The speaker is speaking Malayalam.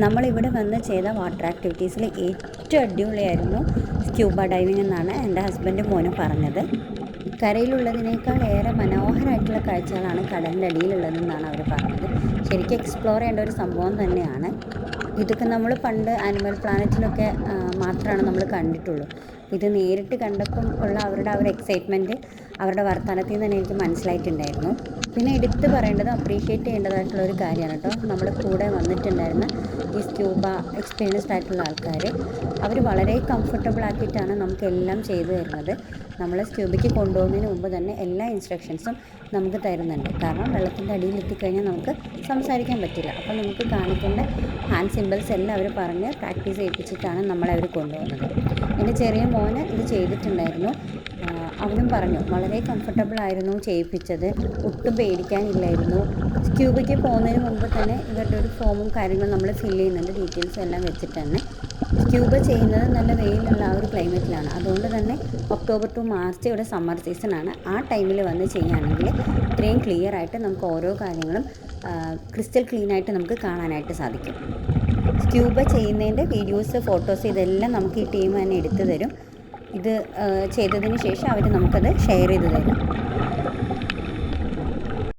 നമ്മളിവിടെ വന്ന് ചെയ്ത വാട്ടർ ആക്ടിവിറ്റീസിൽ ഏറ്റവും അടിപൊളിയായിരുന്നു സ്ക്യൂബ ഡൈവിംഗ് എന്നാണ് എൻ്റെ ഹസ്ബൻഡും മോനും പറഞ്ഞത്. കരയിലുള്ളതിനേക്കാൾ ഏറെ മനോഹരമായിട്ടുള്ള കാഴ്ചകളാണ് കടലിൻ്റെ അടിയിലുള്ളതെന്നാണ് അവർ പറഞ്ഞത്. ശരിക്കും എക്സ്പ്ലോർ ചെയ്യേണ്ട ഒരു സംഭവം തന്നെയാണ്. ഇതൊക്കെ നമ്മൾ പണ്ട് ആനിമൽ പ്ലാനറ്റിലൊക്കെ മാത്രമാണ് നമ്മൾ കണ്ടിട്ടുള്ളൂ. ഇത് നേരിട്ട് കണ്ടപ്പം ഉള്ള അവരുടെ ആ ഒരു എക്സൈറ്റ്മെൻറ്റ് അവരുടെ വർത്തമാനത്തിൽ നിന്ന് തന്നെ എനിക്ക് മനസ്സിലായിട്ടുണ്ടായിരുന്നു. പിന്നെ എടുത്ത് പറയേണ്ടത് അപ്രീഷിയേറ്റ് ചെയ്യേണ്ടതായിട്ടുള്ള ഒരു കാര്യമാണ് കേട്ടോ. നമ്മുടെ കൂടെ വന്നിട്ടുണ്ടായിരുന്ന ഈ സ്ക്യൂബ എക്സ്പീരിയൻസ്ഡ് ആയിട്ടുള്ള ആൾക്കാർ അവർ വളരെ കംഫർട്ടബിൾ ആക്കിയിട്ടാണ് നമുക്കെല്ലാം ചെയ്തു തരുന്നത്. നമ്മൾ സ്ക്യൂബയ്ക്ക് കൊണ്ടുപോകുന്നതിന് മുമ്പ് തന്നെ എല്ലാ ഇൻസ്ട്രക്ഷൻസും നമുക്ക് തരുന്നുണ്ട്. കാരണം വെള്ളത്തിൻ്റെ അടിയിൽ എത്തിക്കഴിഞ്ഞാൽ നമുക്ക് സംസാരിക്കാൻ പറ്റില്ല. അപ്പോൾ നമുക്ക് കാണിക്കേണ്ട ഹാൻഡ് സിമ്പിൾസ് എല്ലാം അവർ പറഞ്ഞ് പ്രാക്ടീസ് ചെയ്യിപ്പിച്ചിട്ടാണ് നമ്മളവർ കൊണ്ടുപോകുന്നത്. എൻ്റെ ചെറിയ മോന് ഇത് ചെയ്തിട്ടുണ്ടായിരുന്നു. അവനും പറഞ്ഞു വളരെ കംഫർട്ടബിൾ ആയിരുന്നു ചെയ്യിപ്പിച്ചത്, ഒട്ടും പേടിക്കാനില്ലായിരുന്നു. സ്ക്യൂബയ്ക്ക് പോകുന്നതിന് മുമ്പ് തന്നെ ഇവരുടെ ഒരു ഫോമും കാര്യങ്ങളും നമ്മൾ ഫില്ല് ചെയ്യുന്നുണ്ട്, ഡീറ്റെയിൽസും എല്ലാം വെച്ചിട്ട് തന്നെ. സ്ക്യൂബ ചെയ്യുന്നത് നല്ല വെയിലുള്ള ആ ഒരു ക്ലൈമറ്റിലാണ്. അതുകൊണ്ട് തന്നെ ഒക്ടോബർ ടു മാർച്ച് ഇവിടെ സമ്മർ സീസണാണ്. ആ ടൈമിൽ വന്ന് ചെയ്യുകയാണെങ്കിൽ ഇത്രയും ക്ലിയർ ആയിട്ട് നമുക്ക് ഓരോ കാര്യങ്ങളും ക്രിസ്റ്റൽ ക്ലീനായിട്ട് നമുക്ക് കാണാനായിട്ട് സാധിക്കും. സ്ക്യൂബ ചെയ്യുന്നതിൻ്റെ വീഡിയോസ്, ഫോട്ടോസ് ഇതെല്ലാം നമുക്ക് ഈ ടീം തന്നെ എടുത്തു തരും. ഇത് ചെയ്തതിന് ശേഷം അവർ നമുക്കത് ഷെയർ ചെയ്ത് തരും.